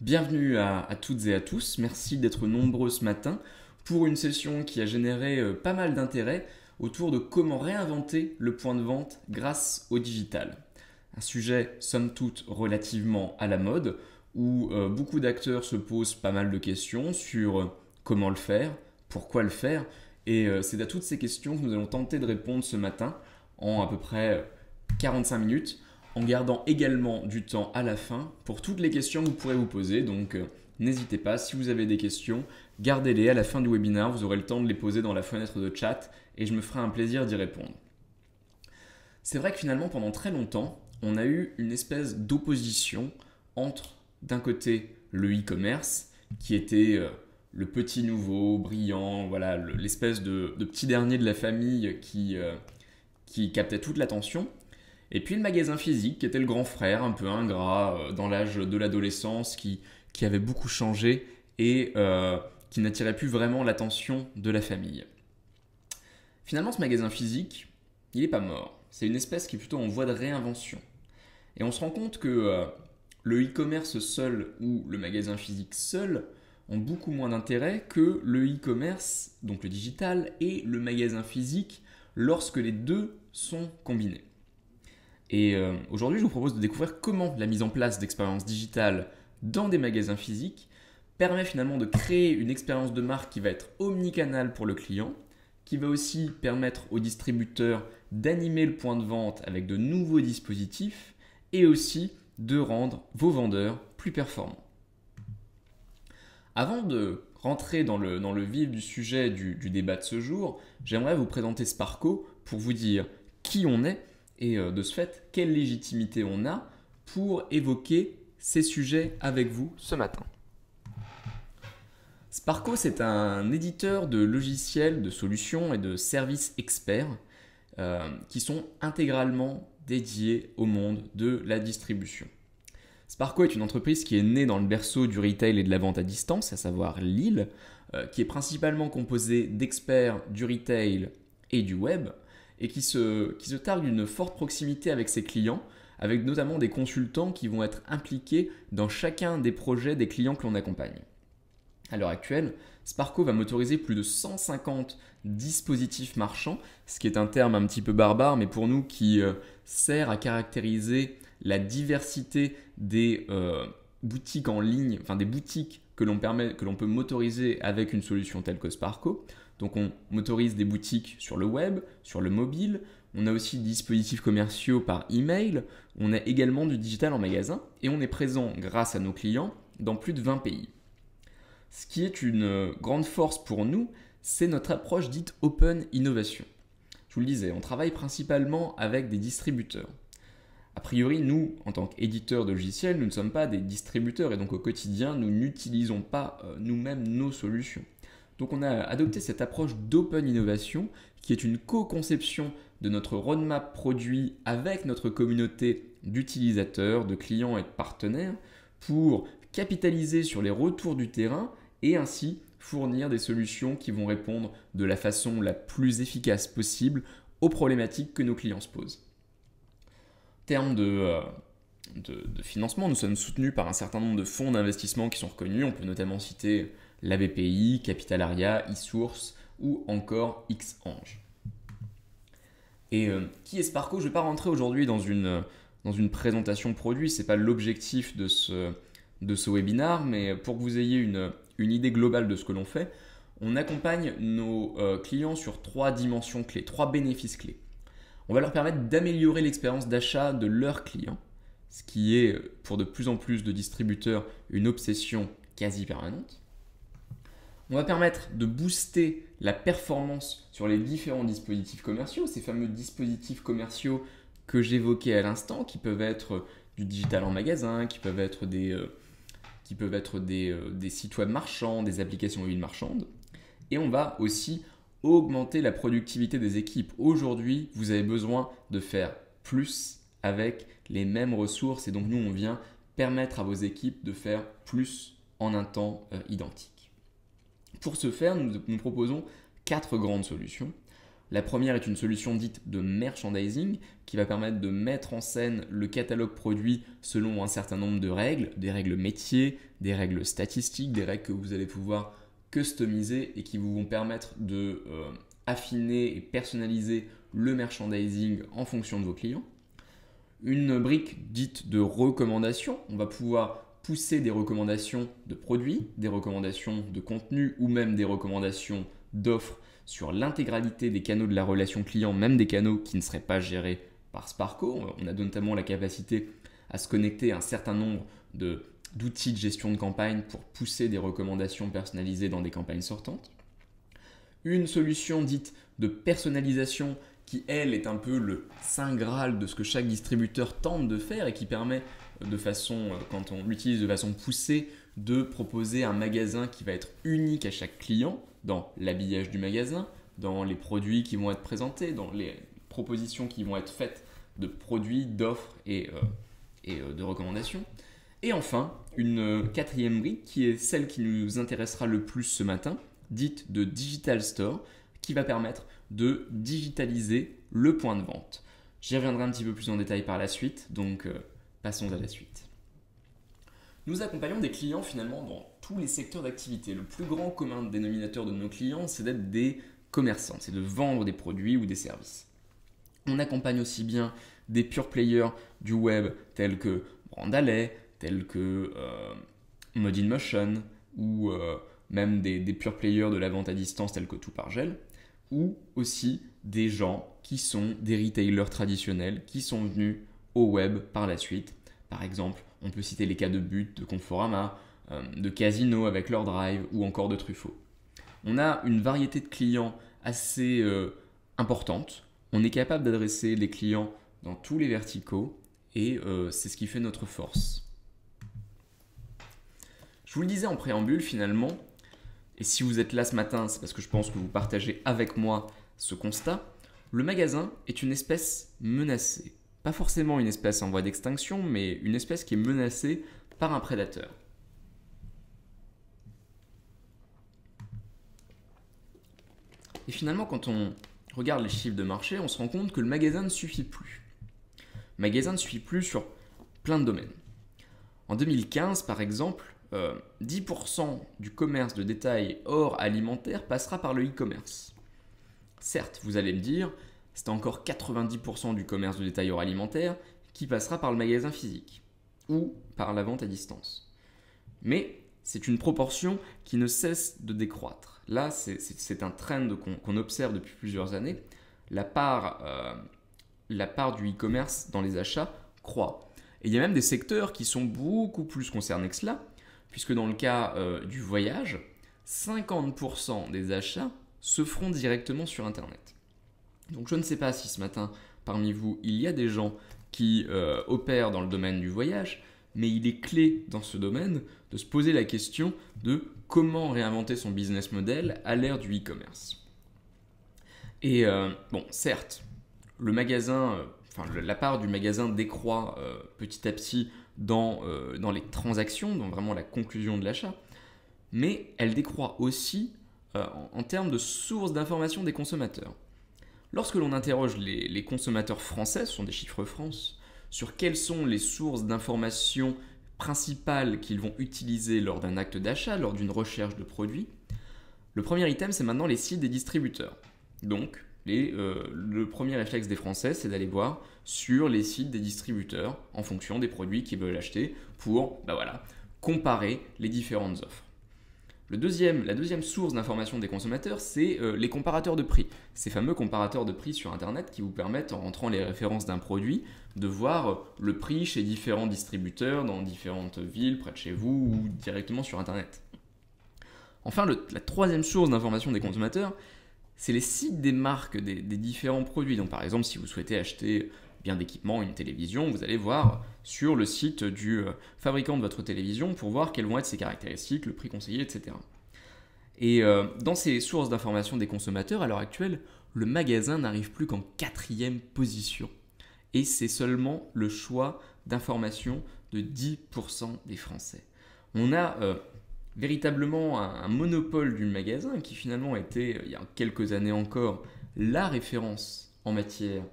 Bienvenue à toutes et à tous, merci d'être nombreux ce matin pour une session qui a généré pas mal d'intérêt autour de comment réinventer le point de vente grâce au digital. Un sujet somme toute relativement à la mode où beaucoup d'acteurs se posent pas mal de questions sur comment le faire, pourquoi le faire et c'est à toutes ces questions que nous allons tenter de répondre ce matin en à peu près 45 minutes en gardant également du temps à la fin pour toutes les questions que vous pourrez vous poser. Donc n'hésitez pas, si vous avez des questions, gardez-les à la fin du webinaire, vous aurez le temps de les poser dans la fenêtre de chat et je me ferai un plaisir d'y répondre. C'est vrai que finalement pendant très longtemps, on a eu une espèce d'opposition entre d'un côté le e-commerce qui était le petit nouveau, brillant, voilà, l'espèce de petit dernier de la famille qui captait toute l'attention. Et puis le magasin physique qui était le grand frère, un peu ingrat, dans l'âge de l'adolescence, qui avait beaucoup changé et qui n'attirait plus vraiment l'attention de la famille. Finalement, ce magasin physique, il n'est pas mort. C'est une espèce qui est plutôt en voie de réinvention. Et on se rend compte que le e-commerce seul ou le magasin physique seul ont beaucoup moins d'intérêt que le e-commerce, donc le digital, et le magasin physique lorsque les deux sont combinés. Et aujourd'hui, je vous propose de découvrir comment la mise en place d'expériences digitales dans des magasins physiques permet finalement de créer une expérience de marque qui va être omnicanale pour le client, qui va aussi permettre aux distributeurs d'animer le point de vente avec de nouveaux dispositifs et aussi de rendre vos vendeurs plus performants. Avant de rentrer dans le vif du sujet du débat de ce jour, j'aimerais vous présenter Sparko pour vous dire qui on est et de ce fait, quelle légitimité on a pour évoquer ces sujets avec vous ce matin. Sparko, c'est un éditeur de logiciels, de solutions et de services experts qui sont intégralement dédiés au monde de la distribution. Sparko est une entreprise qui est née dans le berceau du retail et de la vente à distance, à savoir Lille, qui est principalement composée d'experts du retail et du web, et qui se targue d'une forte proximité avec ses clients, avec notamment des consultants qui vont être impliqués dans chacun des projets des clients que l'on accompagne. À l'heure actuelle, Sparko va motoriser plus de 150 dispositifs marchands, ce qui est un terme un petit peu barbare, mais pour nous qui sert à caractériser la diversité des boutiques en ligne, enfin des boutiques que l'on peut motoriser avec une solution telle que Sparko. Donc on motorise des boutiques sur le web, sur le mobile, on a aussi des dispositifs commerciaux par email, on a également du digital en magasin et on est présent grâce à nos clients dans plus de 20 pays. Ce qui est une grande force pour nous, c'est notre approche dite Open Innovation. Je vous le disais, on travaille principalement avec des distributeurs. A priori, nous, en tant qu'éditeurs de logiciels, nous ne sommes pas des distributeurs et donc au quotidien, nous n'utilisons pas nous-mêmes nos solutions. Donc on a adopté cette approche d'open innovation qui est une co-conception de notre roadmap produit avec notre communauté d'utilisateurs, de clients et de partenaires pour capitaliser sur les retours du terrain et ainsi fournir des solutions qui vont répondre de la façon la plus efficace possible aux problématiques que nos clients se posent. En termes de financement, nous sommes soutenus par un certain nombre de fonds d'investissement qui sont reconnus. On peut notamment citer la BPI, Capitalaria, eSource ou encore Xange. Et qui est Sparko ? Je ne vais pas rentrer aujourd'hui dans une présentation produit, ce n'est pas l'objectif de ce webinaire, mais pour que vous ayez une idée globale de ce que l'on fait, on accompagne nos clients sur 3 dimensions clés, 3 bénéfices clés. On va leur permettre d'améliorer l'expérience d'achat de leurs clients, ce qui est pour de plus en plus de distributeurs une obsession quasi permanente. On va permettre de booster la performance sur les différents dispositifs commerciaux, ces fameux dispositifs commerciaux que j'évoquais à l'instant, qui peuvent être du digital en magasin, qui peuvent être des sites web marchands, des applications mobiles marchandes. Et on va aussi augmenter la productivité des équipes. Aujourd'hui, vous avez besoin de faire plus avec les mêmes ressources et donc nous, on vient permettre à vos équipes de faire plus en un temps identique. Pour ce faire, nous proposons 4 grandes solutions. La première est une solution dite de merchandising qui va permettre de mettre en scène le catalogue produit selon un certain nombre de règles, des règles métiers, des règles statistiques, des règles que vous allez pouvoir customiser et qui vous vont permettre de affiner et personnaliser le merchandising en fonction de vos clients. Une brique dite de recommandation, on va pouvoir pousser des recommandations de produits, des recommandations de contenu ou même des recommandations d'offres sur l'intégralité des canaux de la relation client, même des canaux qui ne seraient pas gérés par Sparko. On a notamment la capacité à se connecter à un certain nombre d'outils de gestion de campagne pour pousser des recommandations personnalisées dans des campagnes sortantes. Une solution dite de personnalisation qui, elle, est un peu le saint graal de ce que chaque distributeur tente de faire et qui permet de façon, quand on l'utilise de façon poussée, de proposer un magasin qui va être unique à chaque client dans l'habillage du magasin, dans les produits qui vont être présentés, dans les propositions qui vont être faites de produits, d'offres et de recommandations. Et enfin, une quatrième brique qui est celle qui nous intéressera le plus ce matin, dite de Digital Store, qui va permettre de digitaliser le point de vente. J'y reviendrai un petit peu plus en détail par la suite, donc passons à la suite. Nous accompagnons des clients finalement dans tous les secteurs d'activité. Le plus grand commun dénominateur de nos clients, c'est d'être des commerçants, c'est de vendre des produits ou des services. On accompagne aussi bien des pure players du web tels que Brandalay, tels que Mode in Motion ou même des pure players de la vente à distance tels que Tout par Gel, ou aussi des gens qui sont des retailers traditionnels qui sont venus au web par la suite. Par exemple, on peut citer les cas de But, de Conforama, de Casino avec leur Drive ou encore de Truffaut. On a une variété de clients assez importante. On est capable d'adresser les clients dans tous les verticaux et c'est ce qui fait notre force. Je vous le disais en préambule finalement, et si vous êtes là ce matin, c'est parce que je pense que vous partagez avec moi ce constat, le magasin est une espèce menacée. Pas forcément une espèce en voie d'extinction, mais une espèce qui est menacée par un prédateur. Et finalement, quand on regarde les chiffres de marché, on se rend compte que le magasin ne suffit plus. Le magasin ne suffit plus sur plein de domaines. En 2015, par exemple, 10% du commerce de détail hors alimentaire passera par le e-commerce. Certes, vous allez me dire, c'est encore 90% du commerce de détail hors alimentaire qui passera par le magasin physique ou par la vente à distance. Mais c'est une proportion qui ne cesse de décroître. Là, c'est un trend qu'on observe depuis plusieurs années. La part du e-commerce dans les achats croît. Et il y a même des secteurs qui sont beaucoup plus concernés que cela, puisque dans le cas du voyage, 50% des achats se feront directement sur Internet. Donc je ne sais pas si ce matin, parmi vous, il y a des gens qui opèrent dans le domaine du voyage, mais il est clé dans ce domaine de se poser la question de comment réinventer son business model à l'ère du e-commerce. Et bon, certes, le magasin, la part du magasin décroît petit à petit dans les transactions, dans vraiment la conclusion de l'achat, mais elle décroît aussi en termes de sources d'information des consommateurs. Lorsque l'on interroge les consommateurs français, ce sont des chiffres France, sur quelles sont les sources d'informations principales qu'ils vont utiliser lors d'un acte d'achat, lors d'une recherche de produits, le premier item, c'est maintenant les sites des distributeurs. Donc, le premier réflexe des Français, c'est d'aller voir sur les sites des distributeurs en fonction des produits qu'ils veulent acheter pour comparer les différentes offres. La deuxième source d'information des consommateurs, c'est les comparateurs de prix. Ces fameux comparateurs de prix sur Internet qui vous permettent, en rentrant les références d'un produit, de voir le prix chez différents distributeurs dans différentes villes, près de chez vous ou directement sur Internet. Enfin, la troisième source d'information des consommateurs, c'est les sites des marques des différents produits. Donc par exemple, si vous souhaitez acheter bien d'équipement, une télévision, vous allez voir sur le site du fabricant de votre télévision pour voir quelles vont être ses caractéristiques, le prix conseillé, etc. Et dans ces sources d'information des consommateurs, à l'heure actuelle, le magasin n'arrive plus qu'en 4e position. Et c'est seulement le choix d'information de 10% des Français. On a véritablement un monopole du magasin qui finalement était, il y a quelques années encore, la référence en matière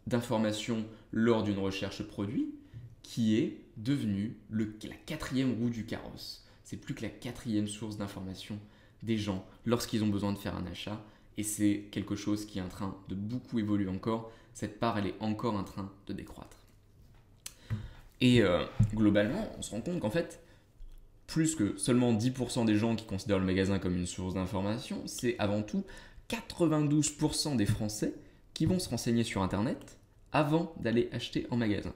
d'information lors d'une recherche produit, qui est devenue la quatrième roue du carrosse. C'est plus que la quatrième source d'information des gens lorsqu'ils ont besoin de faire un achat, et c'est quelque chose qui est en train de beaucoup évoluer encore. Cette part, elle est encore en train de décroître. Et globalement, on se rend compte qu'en fait, plus que seulement 10% des gens qui considèrent le magasin comme une source d'information, c'est avant tout 92% des Français qui vont se renseigner sur Internet avant d'aller acheter en magasin.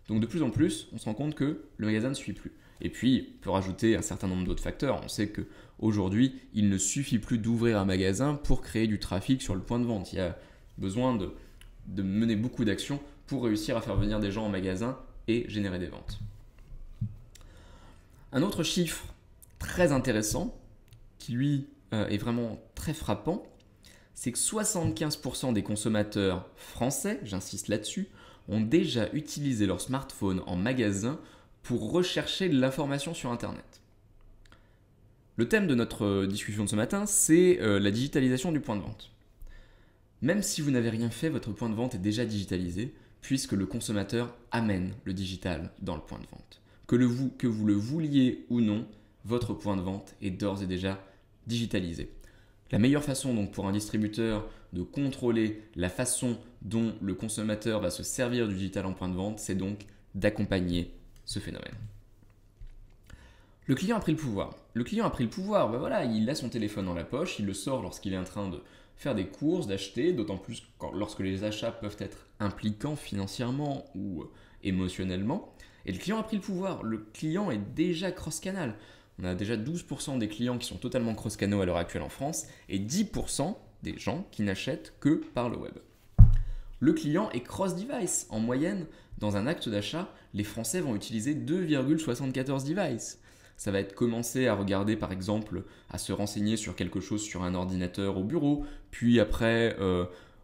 Donc de plus en plus, on se rend compte que le magasin ne suit plus. Et puis, on peut rajouter un certain nombre d'autres facteurs. On sait qu'aujourd'hui, il ne suffit plus d'ouvrir un magasin pour créer du trafic sur le point de vente. Il y a besoin de mener beaucoup d'actions pour réussir à faire venir des gens en magasin et générer des ventes. Un autre chiffre très intéressant, qui lui est vraiment très frappant, c'est que 75% des consommateurs français, j'insiste là-dessus, ont déjà utilisé leur smartphone en magasin pour rechercher de l'information sur Internet. Le thème de notre discussion de ce matin, c'est la digitalisation du point de vente. Même si vous n'avez rien fait, votre point de vente est déjà digitalisé, puisque le consommateur amène le digital dans le point de vente. Que vous le vouliez ou non, votre point de vente est d'ores et déjà digitalisé. La meilleure façon donc pour un distributeur de contrôler la façon dont le consommateur va se servir du digital en point de vente, c'est donc d'accompagner ce phénomène. Le client a pris le pouvoir. Voilà, il a son téléphone dans la poche, il le sort lorsqu'il est en train de faire des courses, d'acheter, d'autant plus lorsque les achats peuvent être impliquants financièrement ou émotionnellement. Et le client a pris le pouvoir. Le client est déjà cross-canal. On a déjà 12% des clients qui sont totalement cross-canaux à l'heure actuelle en France et 10% des gens qui n'achètent que par le web. Le client est cross-device. En moyenne, dans un acte d'achat, les Français vont utiliser 2,74 devices. Ça va être commencer à regarder par exemple, à se renseigner sur quelque chose sur un ordinateur au bureau, puis après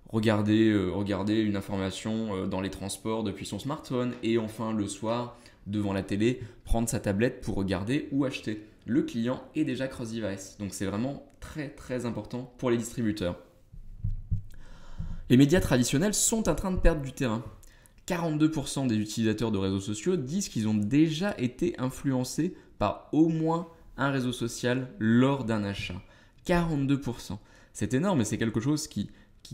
regarder une information dans les transports depuis son smartphone et enfin le soir devant la télé, prendre sa tablette pour regarder ou acheter. Le client est déjà cross-device, donc c'est vraiment très très important pour les distributeurs. Les médias traditionnels sont en train de perdre du terrain. 42% des utilisateurs de réseaux sociaux disent qu'ils ont déjà été influencés par au moins un réseau social lors d'un achat. 42%. C'est énorme et c'est quelque chose qui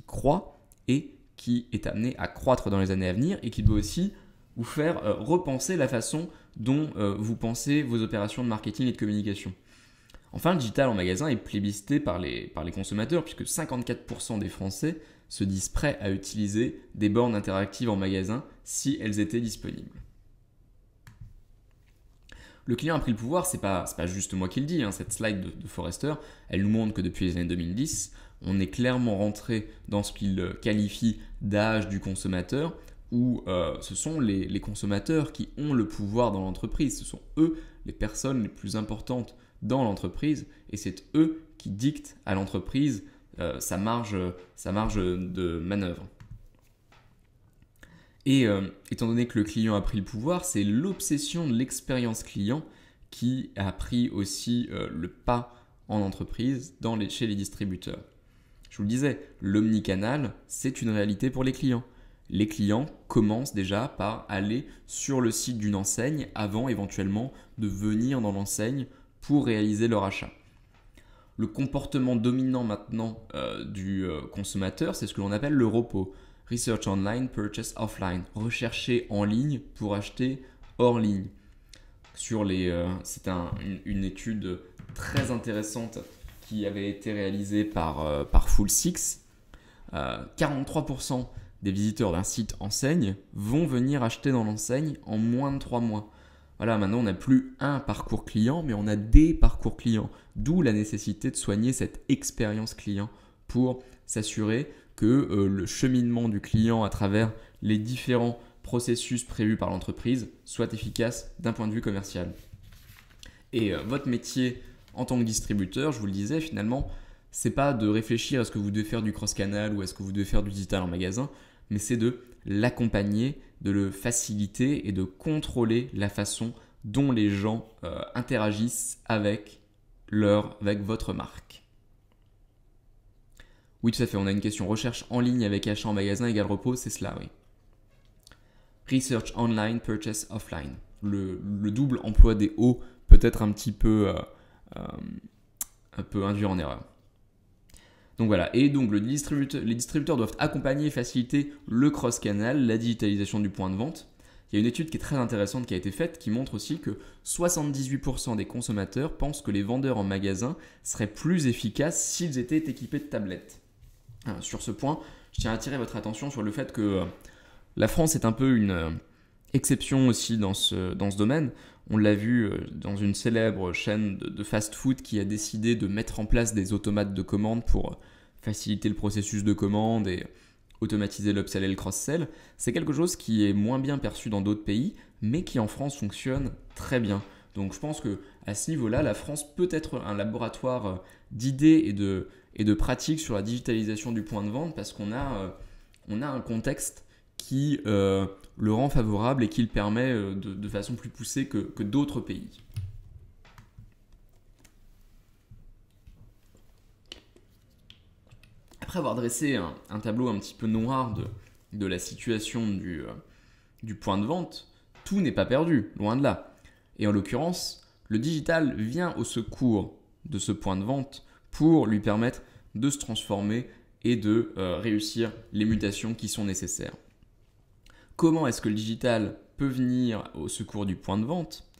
croît et qui est amené à croître dans les années à venir et qui doit aussi vous faire repenser la façon dont vous pensez vos opérations de marketing et de communication. Enfin, le digital en magasin est plébiscité par les consommateurs puisque 54% des Français se disent prêts à utiliser des bornes interactives en magasin si elles étaient disponibles. Le client a pris le pouvoir, c'est pas juste moi qui le dis, cette slide de Forrester, elle nous montre que depuis les années 2010, on est clairement rentré dans ce qu'il qualifie d'âge du consommateur, où ce sont les consommateurs qui ont le pouvoir dans l'entreprise, ce sont eux les personnes les plus importantes dans l'entreprise, et c'est eux qui dictent à l'entreprise sa marge de manœuvre. Et étant donné que le client a pris le pouvoir, c'est l'obsession de l'expérience client qui a pris aussi le pas en entreprise chez les distributeurs. Je vous le disais, l'omnicanal, c'est une réalité pour les clients. Les clients commencent déjà par aller sur le site d'une enseigne avant éventuellement de venir dans l'enseigne pour réaliser leur achat. Le comportement dominant maintenant du consommateur, c'est ce que l'on appelle le ROPO. Research online, purchase offline. Rechercher en ligne pour acheter hors ligne. C'est une étude très intéressante qui avait été réalisée par Full Six. 43% des visiteurs d'un site enseigne vont venir acheter dans l'enseigne en moins de 3 mois. Voilà, maintenant on n'a plus un parcours client, mais on a des parcours clients. D'où la nécessité de soigner cette expérience client pour s'assurer que le cheminement du client à travers les différents processus prévus par l'entreprise soit efficace d'un point de vue commercial. Et votre métier en tant que distributeur, je vous le disais, finalement, c'est pas de réfléchir à ce que vous devez faire du cross-canal ou à ce que vous devez faire du digital en magasin, mais c'est de l'accompagner, de le faciliter et de contrôler la façon dont les gens interagissent avec votre marque. Oui, tout à fait, on a une question. Recherche en ligne avec achat en magasin égale repos, c'est cela, oui. Research online, purchase offline. Le double emploi des O peut être un peu induit en erreur. Donc voilà, et donc les distributeurs doivent accompagner et faciliter le cross-canal, la digitalisation du point de vente. Il y a une étude qui est très intéressante qui a été faite qui montre aussi que 78% des consommateurs pensent que les vendeurs en magasin seraient plus efficaces s'ils étaient équipés de tablettes. Sur ce point, je tiens à attirer votre attention sur le fait que la France est un peu une exception aussi dans ce domaine. On l'a vu dans une célèbre chaîne de fast-food qui a décidé de mettre en place des automates de commande pour faciliter le processus de commande et automatiser l'upsell et le cross-sell. C'est quelque chose qui est moins bien perçu dans d'autres pays, mais qui en France fonctionne très bien. Donc je pense qu'à ce niveau-là, la France peut être un laboratoire d'idées et de pratiques sur la digitalisation du point de vente parce qu'on a un contexte qui le rend favorable et qui le permet de façon plus poussée que d'autres pays. Après avoir dressé un tableau un petit peu noir de la situation du point de vente, tout n'est pas perdu, loin de là. Et en l'occurrence, le digital vient au secours de ce point de vente pour lui permettre de se transformer et de réussir les mutations qui sont nécessaires. Comment est-ce que le digital peut venir au secours du point de vente ?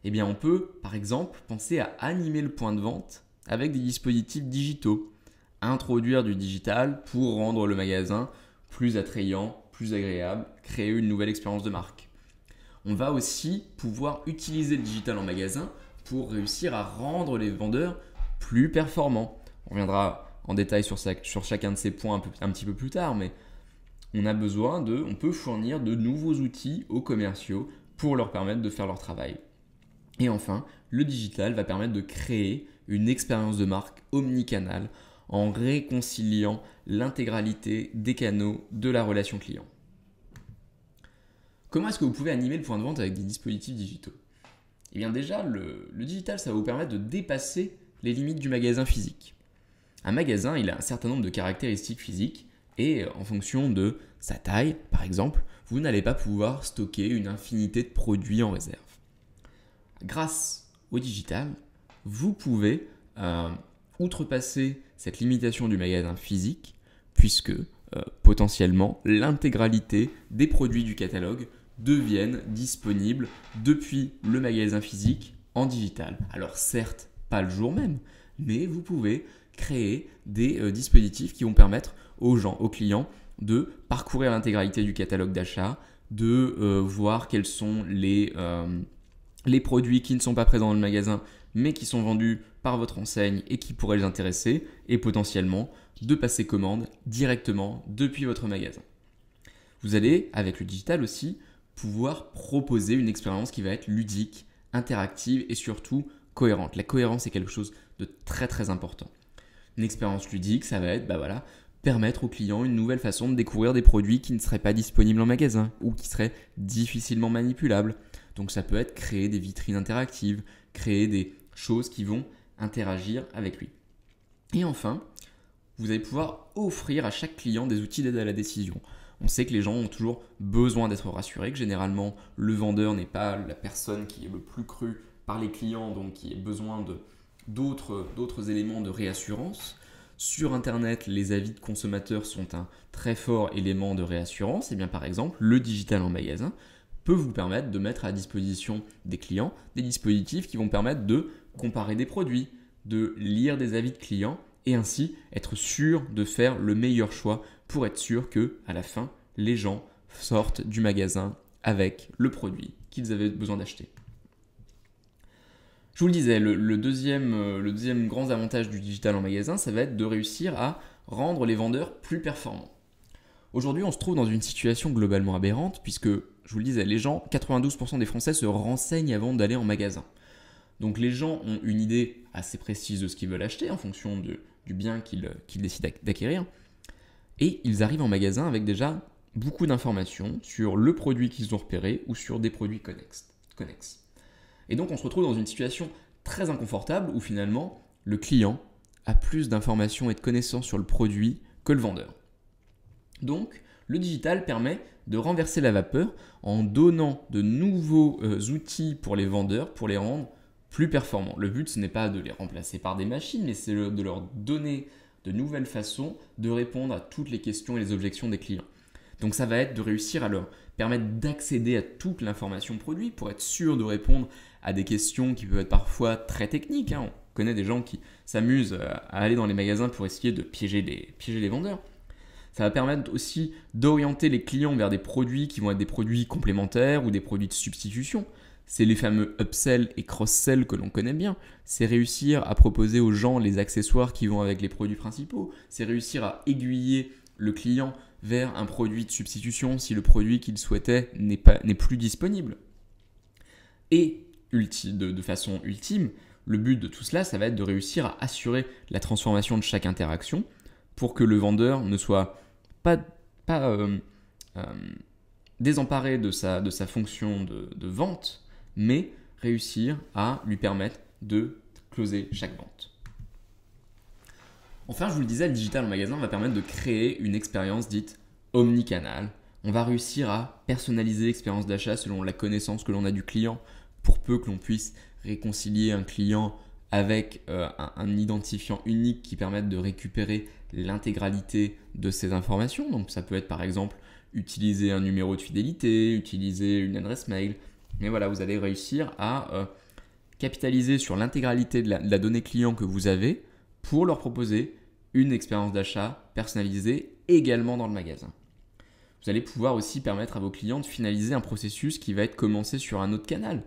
Eh bien, on peut, par exemple, penser à animer le point de vente avec des dispositifs digitaux. Introduire du digital pour rendre le magasin plus attrayant, plus agréable, créer une nouvelle expérience de marque. On va aussi pouvoir utiliser le digital en magasin pour réussir à rendre les vendeurs plus performants. On reviendra en détail sur chacun de ces points un petit peu plus tard, mais on peut fournir de nouveaux outils aux commerciaux pour leur permettre de faire leur travail. Et enfin, le digital va permettre de créer une expérience de marque omnicanale en réconciliant l'intégralité des canaux de la relation client. Comment est-ce que vous pouvez animer le point de vente avec des dispositifs digitaux ? Eh bien déjà, le digital, ça va vous permettre de dépasser les limites du magasin physique. Un magasin, il a un certain nombre de caractéristiques physiques et en fonction de sa taille, par exemple, vous n'allez pas pouvoir stocker une infinité de produits en réserve. Grâce au digital, vous pouvez outrepasser cette limitation du magasin physique puisque potentiellement l'intégralité des produits du catalogue deviennent disponibles depuis le magasin physique en digital. Alors certes, pas le jour même, mais vous pouvez créer des dispositifs qui vont permettre aux clients de parcourir l'intégralité du catalogue d'achat, de voir quels sont les produits qui ne sont pas présents dans le magasin mais qui sont vendus par votre enseigne et qui pourraient les intéresser et potentiellement de passer commande directement depuis votre magasin. Vous allez, avec le digital aussi, pouvoir proposer une expérience qui va être ludique, interactive et surtout cohérente. La cohérence est quelque chose de très très important. Une expérience ludique, ça va être permettre aux clients une nouvelle façon de découvrir des produits qui ne seraient pas disponibles en magasin ou qui seraient difficilement manipulables. Donc ça peut être créer des vitrines interactives, créer des choses qui vont interagir avec lui. Et enfin, vous allez pouvoir offrir à chaque client des outils d'aide à la décision. On sait que les gens ont toujours besoin d'être rassurés, que généralement le vendeur n'est pas la personne qui est le plus crue par les clients, donc qui a besoin d'autres éléments de réassurance. Sur Internet, les avis de consommateurs sont un très fort élément de réassurance. Et bien par exemple, le digital en magasin peut vous permettre de mettre à disposition des clients des dispositifs qui vont permettre de comparer des produits, de lire des avis de clients et ainsi être sûr de faire le meilleur choix pour être sûr que à la fin, les gens sortent du magasin avec le produit qu'ils avaient besoin d'acheter. Je vous le disais, le deuxième grand avantage du digital en magasin, ça va être de réussir à rendre les vendeurs plus performants. Aujourd'hui, on se trouve dans une situation globalement aberrante puisque, je vous le disais, 92% des Français se renseignent avant d'aller en magasin. Donc les gens ont une idée assez précise de ce qu'ils veulent acheter en fonction du bien qu'ils décident d'acquérir. Et ils arrivent en magasin avec déjà beaucoup d'informations sur le produit qu'ils ont repéré ou sur des produits connexes. Et donc on se retrouve dans une situation très inconfortable où finalement le client a plus d'informations et de connaissances sur le produit que le vendeur. Donc, le digital permet de renverser la vapeur en donnant de nouveaux outils pour les vendeurs pour les rendre plus performants. Le but, ce n'est pas de les remplacer par des machines, mais c'est de leur donner de nouvelles façons de répondre à toutes les questions et les objections des clients. Donc ça va être de réussir à leur permettre d'accéder à toute l'information produit pour être sûr de répondre à des questions qui peuvent être parfois très techniques. On connaît des gens qui s'amusent à aller dans les magasins pour essayer de piéger les vendeurs. Ça va permettre aussi d'orienter les clients vers des produits qui vont être des produits complémentaires ou des produits de substitution. C'est les fameux upsell et cross-sell que l'on connaît bien. C'est réussir à proposer aux gens les accessoires qui vont avec les produits principaux. C'est réussir à aiguiller le client vers un produit de substitution si le produit qu'il souhaitait n'est plus disponible. Et de façon ultime, le but de tout cela, ça va être de réussir à assurer la transformation de chaque interaction pour que le vendeur ne soit pas désemparé de sa fonction de vente, mais réussir à lui permettre de closer chaque vente. Enfin, je vous le disais, le digital en magasin va permettre de créer une expérience dite omnicanal. On va réussir à personnaliser l'expérience d'achat selon la connaissance que l'on a du client, pour peu que l'on puisse réconcilier un client avec un identifiant unique qui permette de récupérer l'intégralité de ces informations. Donc ça peut être par exemple utiliser un numéro de fidélité, utiliser une adresse mail. Mais voilà, vous allez réussir à capitaliser sur l'intégralité de la donnée client que vous avez pour leur proposer une expérience d'achat personnalisée également dans le magasin. Vous allez pouvoir aussi permettre à vos clients de finaliser un processus qui va être commencé sur un autre canal.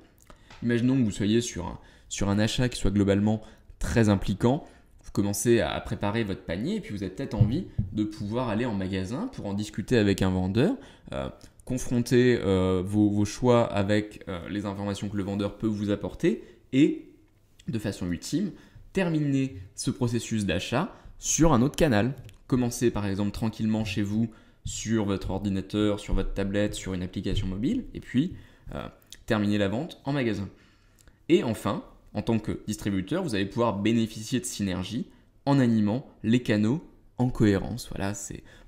Imaginons que vous soyez sur un achat qui soit globalement très impliquant. Vous commencez à préparer votre panier et puis vous avez peut-être envie de pouvoir aller en magasin pour en discuter avec un vendeur, confronter vos choix avec les informations que le vendeur peut vous apporter et, de façon ultime, terminer ce processus d'achat sur un autre canal. Commencez par exemple tranquillement chez vous sur votre ordinateur, sur votre tablette, sur une application mobile et puis terminer la vente en magasin. Et enfin, en tant que distributeur, vous allez pouvoir bénéficier de synergies en animant les canaux en cohérence. Voilà,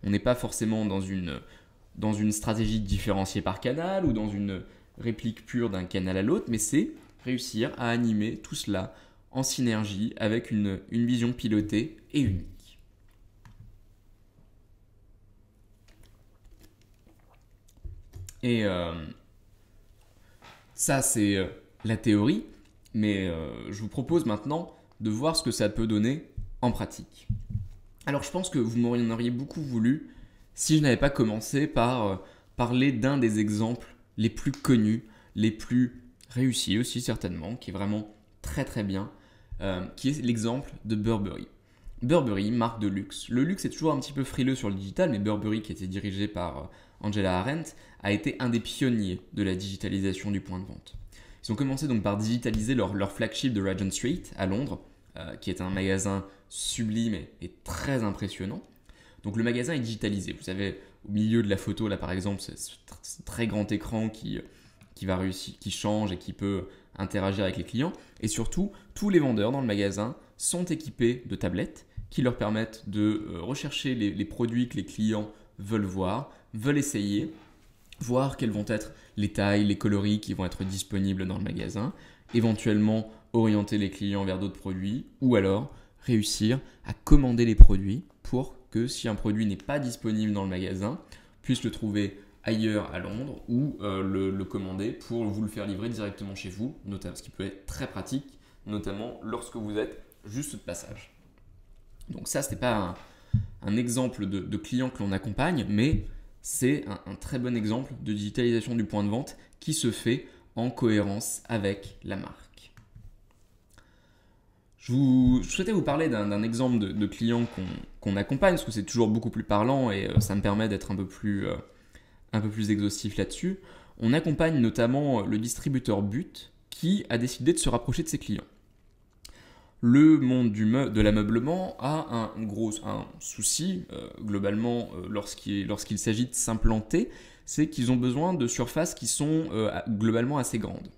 on n'est pas forcément dans une stratégie différenciée par canal ou dans une réplique pure d'un canal à l'autre, mais c'est réussir à animer tout cela en synergie avec une vision pilotée et unique. Et ça, c'est la théorie, mais je vous propose maintenant de voir ce que ça peut donner en pratique. Alors, je pense que vous m'en auriez beaucoup voulu si je n'avais pas commencé par parler d'un des exemples les plus connus, les plus réussis aussi certainement, qui est vraiment très très bien, qui est l'exemple de Burberry. Burberry, marque de luxe. Le luxe est toujours un petit peu frileux sur le digital, mais Burberry, qui était dirigé par Angela Arendt, a été un des pionniers de la digitalisation du point de vente. Ils ont commencé donc par digitaliser leur flagship de Regent Street à Londres, qui est un magasin sublime et très impressionnant. Donc le magasin est digitalisé. Vous avez au milieu de la photo, là par exemple, ce très grand écran qui change et qui peut interagir avec les clients. Et surtout, tous les vendeurs dans le magasin sont équipés de tablettes qui leur permettent de rechercher les produits que les clients veulent voir, veulent essayer, voir quelles vont être les tailles, les coloris qui vont être disponibles dans le magasin, éventuellement orienter les clients vers d'autres produits ou alors réussir à commander les produits pour que si un produit n'est pas disponible dans le magasin, puisse le trouver ailleurs à Londres ou le commander pour vous le faire livrer directement chez vous, notamment, ce qui peut être très pratique, notamment lorsque vous êtes juste de passage. Donc ça, ce n'est pas un exemple de client que l'on accompagne, mais c'est un très bon exemple de digitalisation du point de vente qui se fait en cohérence avec la marque. Je souhaitais vous parler d'un exemple de client qu'on accompagne, parce que c'est toujours beaucoup plus parlant et ça me permet d'être un peu plus exhaustif là-dessus. On accompagne notamment le distributeur But qui a décidé de se rapprocher de ses clients. Le monde de l'ameublement a un souci, globalement, lorsqu'il s'agit de s'implanter, c'est qu'ils ont besoin de surfaces qui sont globalement assez grandes.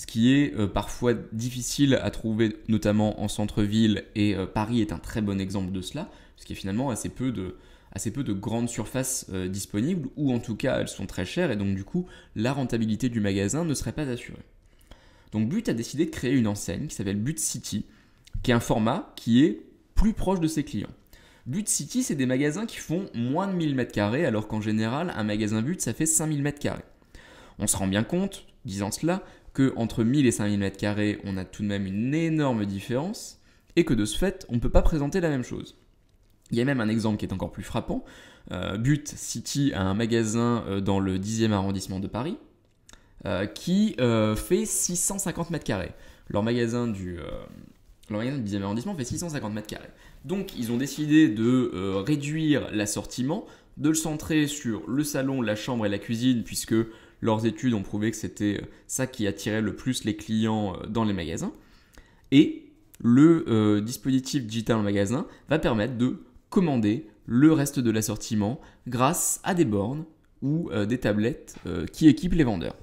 ce qui est parfois difficile à trouver, notamment en centre-ville, et Paris est un très bon exemple de cela, parce qu'il y a finalement assez peu de grandes surfaces disponibles, ou en tout cas elles sont très chères, et donc du coup la rentabilité du magasin ne serait pas assurée. Donc But a décidé de créer une enseigne qui s'appelle But City, qui est un format qui est plus proche de ses clients. But City, c'est des magasins qui font moins de 1000 m², alors qu'en général, un magasin But, ça fait 5000 m². On se rend bien compte, disant cela, qu'entre 1000 et 5000 m², on a tout de même une énorme différence, et que de ce fait, on ne peut pas présenter la même chose. Il y a même un exemple qui est encore plus frappant. But City a un magasin dans le 10e arrondissement de Paris, qui fait 650 m². Leur magasin du 10e arrondissement fait 650 m². Donc ils ont décidé de réduire l'assortiment, de le centrer sur le salon, la chambre et la cuisine, puisque leurs études ont prouvé que c'était ça qui attirait le plus les clients dans les magasins. Et le dispositif digital en magasin va permettre de commander le reste de l'assortiment grâce à des bornes ou des tablettes qui équipent les vendeurs.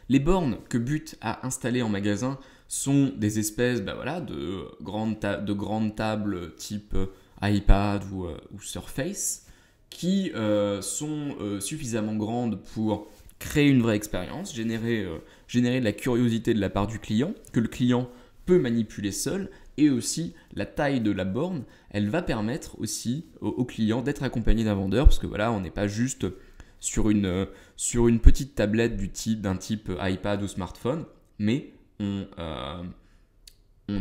Les bornes que But a installées en magasin sont des espèces de grandes tables type iPad ou Surface qui sont suffisamment grandes pour créer une vraie expérience, générer de la curiosité de la part du client, que le client peut manipuler seul, et aussi la taille de la borne, elle va permettre aussi au client d'être accompagné d'un vendeur, parce que on n'est pas juste sur une petite tablette d'un type iPad ou smartphone, mais on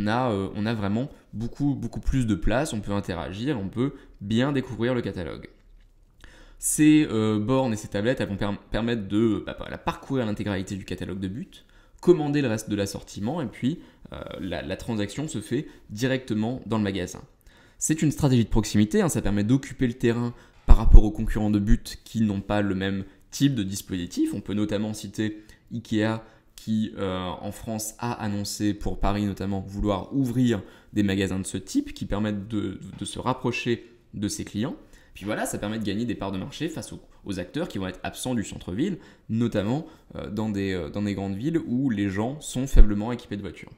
a vraiment beaucoup plus de place, on peut interagir, on peut bien découvrir le catalogue. Ces bornes et ces tablettes elles vont permettre de parcourir l'intégralité du catalogue de But, commander le reste de l'assortiment, et puis la transaction se fait directement dans le magasin. C'est une stratégie de proximité, ça permet d'occuper le terrain par rapport aux concurrents de But qui n'ont pas le même type de dispositif. On peut notamment citer Ikea qui en France a annoncé pour Paris notamment vouloir ouvrir des magasins de ce type qui permettent de se rapprocher de ses clients. Puis ça permet de gagner des parts de marché face aux acteurs qui vont être absents du centre-ville, notamment dans des grandes villes où les gens sont faiblement équipés de voitures.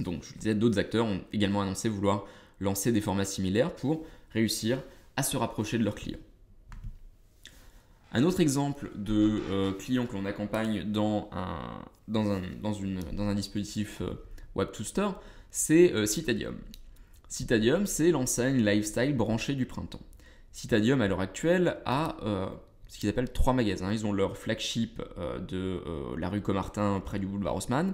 Donc je vous disais, d'autres acteurs ont également annoncé vouloir lancer des formats similaires pour réussir à se rapprocher de leurs clients. Un autre exemple de client que l'on accompagne dans un dispositif Web2Store, c'est Citadium. Citadium, c'est l'enseigne lifestyle branchée du printemps. Citadium, à l'heure actuelle, a ce qu'ils appellent 3 magasins. Ils ont leur flagship de la rue Comartin près du boulevard Haussmann.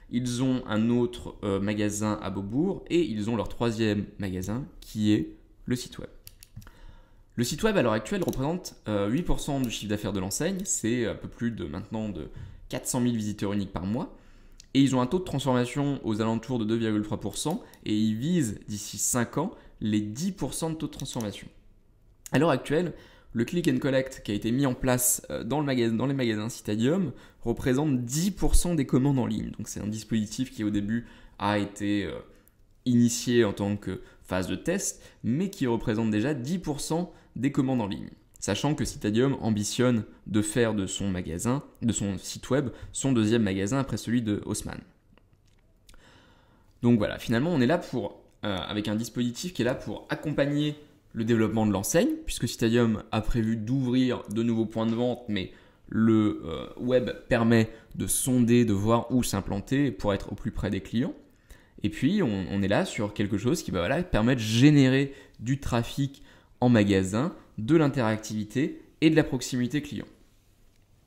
Ils ont un autre magasin à Beaubourg et ils ont leur 3e magasin qui est le site web. Le site web à l'heure actuelle représente 8% du chiffre d'affaires de l'enseigne, c'est un peu plus de 400 000 visiteurs uniques par mois. Et ils ont un taux de transformation aux alentours de 2,3% et ils visent d'ici 5 ans les 10% de taux de transformation. À l'heure actuelle, le click and collect qui a été mis en place dans les magasins Citadium représente 10% des commandes en ligne. Donc c'est un dispositif qui au début a été initié en tant que phase de test, mais qui représente déjà 10% des commandes en ligne. Sachant que Citadium ambitionne de faire de son site web, son 2e magasin après celui de Haussmann. Donc voilà, finalement on est là avec un dispositif qui est là pour accompagner le développement de l'enseigne, puisque Citadium a prévu d'ouvrir de nouveaux points de vente, mais le web permet de sonder, de voir où s'implanter pour être au plus près des clients. Et puis on est là sur quelque chose qui permet de générer du trafic en magasin, de l'interactivité et de la proximité client.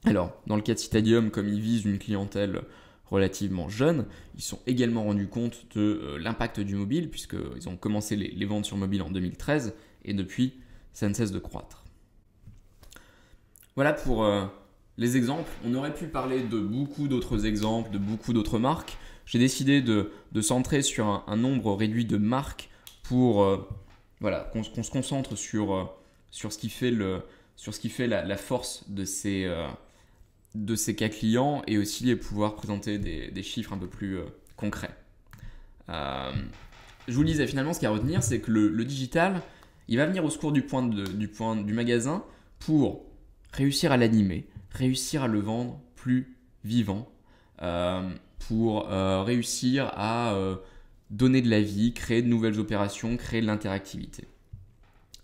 Alors, dans le cas de Citadium, comme ils visent une clientèle relativement jeune, ils se sont également rendus compte de l'impact du mobile, puisqu'ils ont commencé les ventes sur mobile en 2013, et depuis, ça ne cesse de croître. Voilà pour les exemples. On aurait pu parler de beaucoup d'autres exemples, de beaucoup d'autres marques. J'ai décidé de centrer sur un nombre réduit de marques pour qu'on se concentre sur ce qui fait la force de ces cas clients et aussi pouvoir présenter des chiffres un peu plus concrets. Je vous le disais, finalement, ce qu'il y a à retenir, c'est que le digital, il va venir au secours du magasin pour réussir à l'animer, réussir à le vendre plus vivant, pour réussir à donner de la vie, créer de nouvelles opérations, créer de l'interactivité.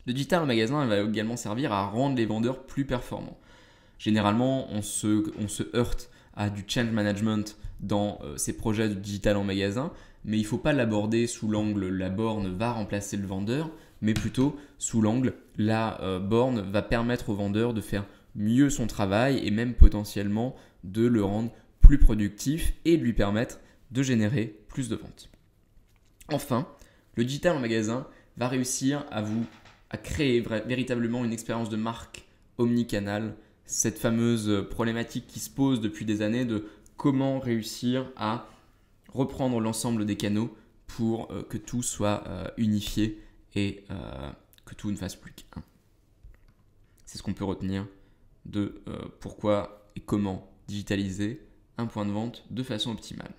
Le digital en magasin va également servir à rendre les vendeurs plus performants. Généralement, on se heurte à du change management dans ces projets de digital en magasin, mais il ne faut pas l'aborder sous l'angle la borne va remplacer le vendeur, mais plutôt sous l'angle la borne va permettre au vendeur de faire mieux son travail et même potentiellement de le rendre plus productif et de lui permettre de générer plus de ventes. Enfin, le digital en magasin va réussir à créer véritablement une expérience de marque omnicanal, cette fameuse problématique qui se pose depuis des années de comment réussir à reprendre l'ensemble des canaux pour que tout soit unifié et que tout ne fasse plus qu'un. C'est ce qu'on peut retenir de pourquoi et comment digitaliser un point de vente de façon optimale.